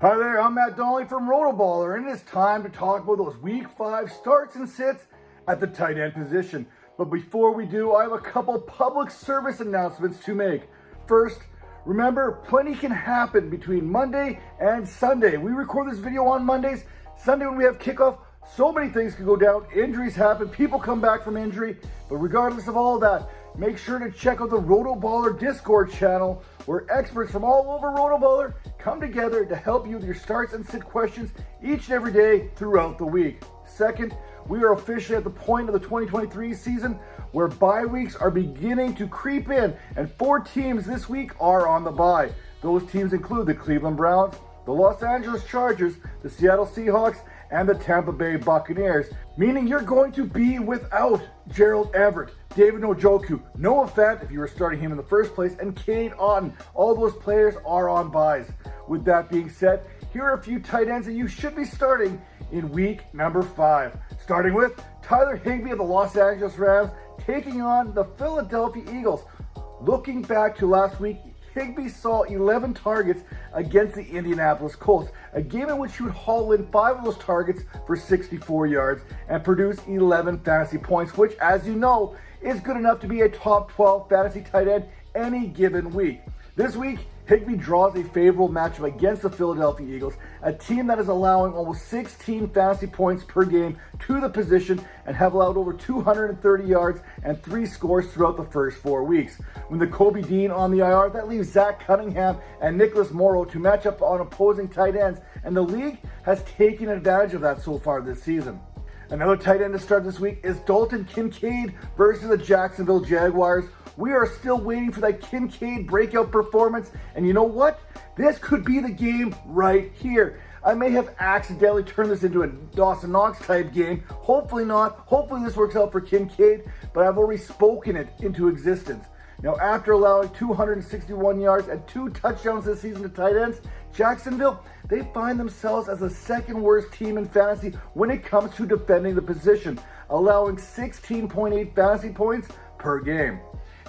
Hi there, I'm Donnelly from RotoBaller, and it is time to talk about those Week 5 starts and sits at the tight end position. But before we do, I have a couple public service announcements to make. First, remember, plenty can happen between Monday and Sunday. We record this video on Mondays. Sunday when we have kickoff, so many things can go down. Injuries happen, people come back from injury. But regardless of all that, make sure to check out the RotoBaller Discord channel, where experts from all over RotoBaller come together to help you with your starts and sit questions each and every day throughout the week. Second, we are officially at the point of the 2023 season where bye weeks are beginning to creep in, and 4 teams this week are on the bye. Those teams include the Cleveland Browns, the Los Angeles Chargers, the Seattle Seahawks, and the Tampa Bay Buccaneers, meaning you're going to be without Gerald Everett, David Njoku, Noah Fant if you were starting him in the first place, and Cade Otton. All those players are on byes. With that being said, here are a few tight ends that you should be starting in week number 5. Starting with Tyler Higbee of the Los Angeles Rams taking on the Philadelphia Eagles. Looking back to last week, Higbee saw 11 targets against the Indianapolis Colts, a game in which he would haul in 5 of those targets for 64 yards and produce 11 fantasy points, which, as you know, is good enough to be a top 12 fantasy tight end any given week. This week, Higbee draws a favorable matchup against the Philadelphia Eagles, a team that is allowing almost 16 fantasy points per game to the position and have allowed over 230 yards and 3 scores throughout the first 4 weeks. When the Kobe Dean on the IR, that leaves Zach Cunningham and Nicholas Morrow to match up on opposing tight ends, and the league has taken advantage of that so far this season. Another tight end to start this week is Dalton Kincaid versus the Jacksonville Jaguars. We are still waiting for that Kincaid breakout performance, and you know what? This could be the game right here. I may have accidentally turned this into a Dawson Knox type game. Hopefully not. Hopefully this works out for Kincaid, but I've already spoken it into existence. Now, after allowing 261 yards and 2 touchdowns this season to tight ends, Jacksonville, they find themselves as the second worst team in fantasy when it comes to defending the position, allowing 16.8 fantasy points per game.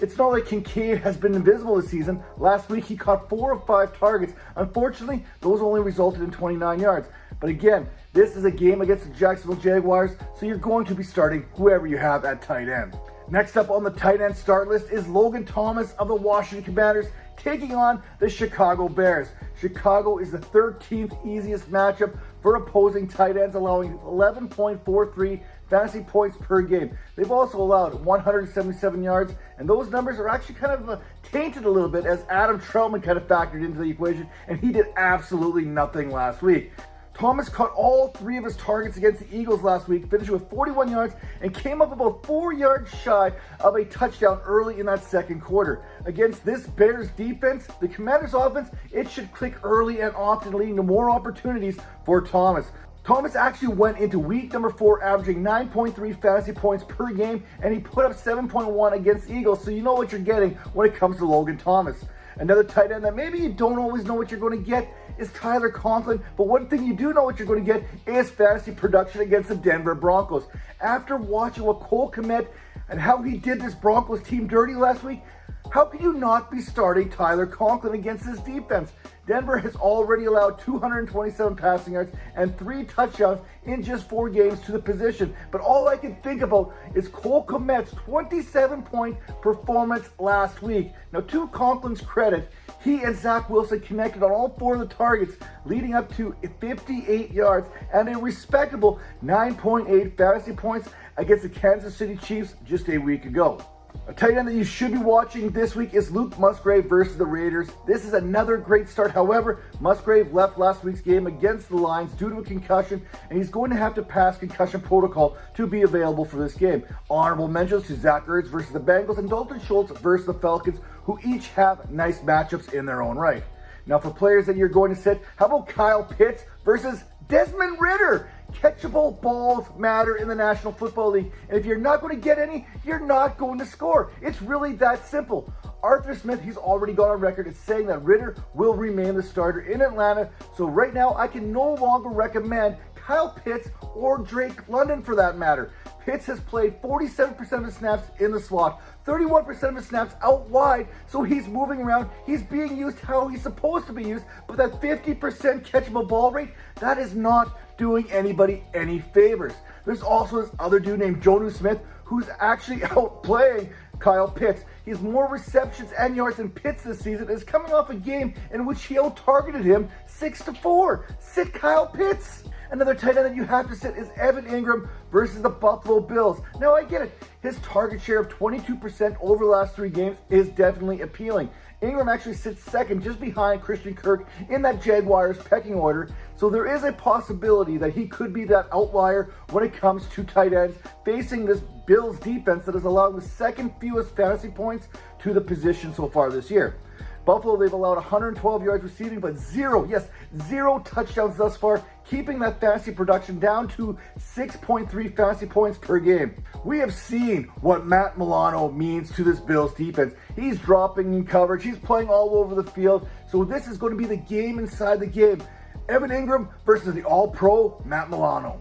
It's not like Kincaid has been invisible this season. Last week, he caught 4 of 5 targets. Unfortunately, those only resulted in 29 yards. But again, this is a game against the Jacksonville Jaguars, so you're going to be starting whoever you have at tight end. Next up on the tight end start list is Logan Thomas of the Washington Commanders taking on the Chicago Bears. Chicago is the 13th easiest matchup for opposing tight ends, allowing 11.43 fantasy points per game. They've also allowed 177 yards, and those numbers are actually kind of tainted a little bit as Adam Troutman kind of factored into the equation, and he did absolutely nothing last week. Thomas caught all 3 of his targets against the Eagles last week, finishing with 41 yards, and came up about 4 yards shy of a touchdown early in that second quarter. Against this Bears defense, the Commanders offense, it should click early and often, leading to more opportunities for Thomas. Thomas actually went into week number 4 averaging 9.3 fantasy points per game, and he put up 7.1 against the Eagles, so you know what you're getting when it comes to Logan Thomas. Another tight end that maybe you don't always know what you're going to get is Tyler Conklin, but one thing you do know what you're going to get is fantasy production against the Denver Broncos. After watching what Cole Kmet and how he did this Broncos team dirty last week, how can you not be starting Tyler Conklin against this defense? Denver has already allowed 227 passing yards and 3 touchdowns in just 4 games to the position. But all I can think about is Cole Kmet's 27-point performance last week. Now, to Conklin's credit, he and Zach Wilson connected on all 4 of the targets, leading up to 58 yards and a respectable 9.8 fantasy points against the Kansas City Chiefs just a week ago. A tight end that you should be watching this week is Luke Musgrave versus the Raiders. This is another great start. However, Musgrave left last week's game against the Lions due to a concussion, and he's going to have to pass concussion protocol to be available for this game. Honorable mentions to Zach Ertz versus the Bengals and Dalton Schultz versus the Falcons, who each have nice matchups in their own right. Now, for players that you're going to sit, how about Kyle Pitts versus Desmond Ridder? Catchable balls matter in the National Football League, and if you're not going to get any, you're not going to score. It's really that simple. Arthur Smith, he's already gone on record as saying that Ridder will remain the starter in Atlanta, so right now I can no longer recommend Kyle Pitts or Drake London for that matter. Pitts has played 47% of his snaps in the slot, 31% of his snaps out wide, so he's moving around, he's being used how he's supposed to be used, but that 50% catchable ball rate, that is not doing anybody any favors. There's also this other dude named Jonnu Smith who's actually outplaying Kyle Pitts. He has more receptions and yards than Pitts this season, is coming off a game in which he out-targeted him 6-4. Sit Kyle Pitts. Another tight end that you have to sit is Evan Ingram versus the Buffalo Bills. Now, I get it. His target share of 22% over the last 3 games is definitely appealing. Ingram actually sits second just behind Christian Kirk in that Jaguars pecking order, so there is a possibility that he could be that outlier when it comes to tight ends facing this Bills defense that has allowed the second fewest fantasy points to the position so far this year. Buffalo, they've allowed 112 yards receiving, but zero touchdowns thus far, keeping that fantasy production down to 6.3 fantasy points per game. We have seen what Matt Milano means to this Bills defense. He's dropping in coverage, he's playing all over the field, so this is going to be the game inside the game. Evan Ingram versus the All-Pro Matt Milano.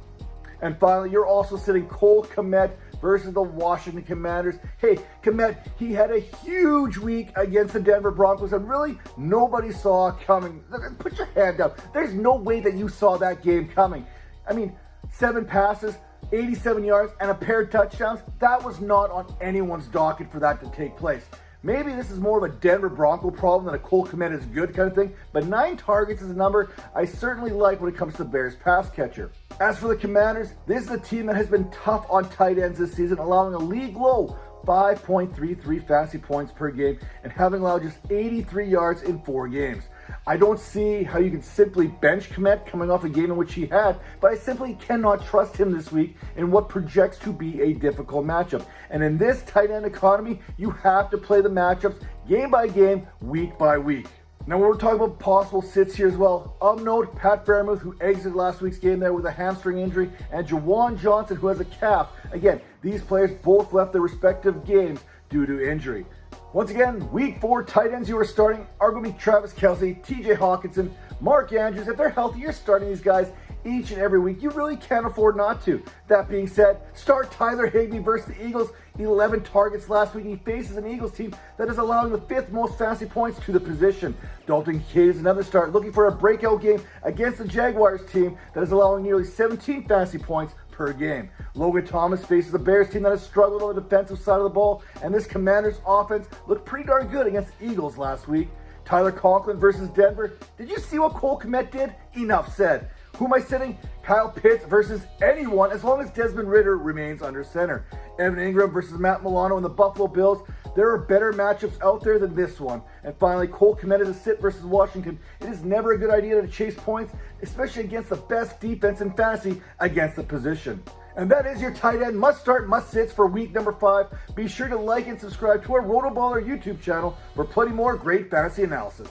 And finally, you're also sitting Cole Kmet versus the Washington Commanders. Hey, Kmet, he had a huge week against the Denver Broncos and really nobody saw coming. Put your hand down. There's no way that you saw that game coming. I mean, 7 passes, 87 yards, and a pair of touchdowns. That was not on anyone's docket for that to take place. Maybe this is more of a Denver Bronco problem than a Cole Kmet is good kind of thing, but 9 targets is a number I certainly like when it comes to the Bears pass catcher. As for the Commanders, this is a team that has been tough on tight ends this season, allowing a league low 5.33 fantasy points per game and having allowed just 83 yards in 4 games. I don't see how you can simply bench Kmet coming off a game in which he had, but I simply cannot trust him this week in what projects to be a difficult matchup. And in this tight end economy, you have to play the matchups game by game, week by week. Now, when we're talking about possible sits here as well, of note, Pat Freiermuth, who exited last week's game there with a hamstring injury, and Jawan Johnson, who has a calf. Again, these players both left their respective games due to injury. Once again, week 4 tight ends you are starting are going to be Travis Kelce, TJ Hawkinson, Mark Andrews. If they're healthy, you're starting these guys each and every week. You really can't afford not to. That being said, start Tyler Higbee versus the Eagles. 11 targets last week. He faces an Eagles team that is allowing the 5th most fantasy points to the position. Dalton Kincaid is another start, looking for a breakout game against the Jaguars team that is allowing nearly 17 fantasy points per game. Logan Thomas faces a Bears team that has struggled on the defensive side of the ball, and this Commanders offense looked pretty darn good against the Eagles last week. Tyler Conklin versus Denver. Did you see what Cole Kmet did? Enough said. Who am I sitting? Kyle Pitts versus anyone as long as Desmond Ridder remains under center. Evan Ingram versus Matt Milano and the Buffalo Bills. There are better matchups out there than this one. And finally, Cole Kmet is a sit versus Washington. It is never a good idea to chase points, especially against the best defense in fantasy against the position. And that is your tight end must-start, must-sits for week number 5. Be sure to like and subscribe to our RotoBaller YouTube channel for plenty more great fantasy analysis.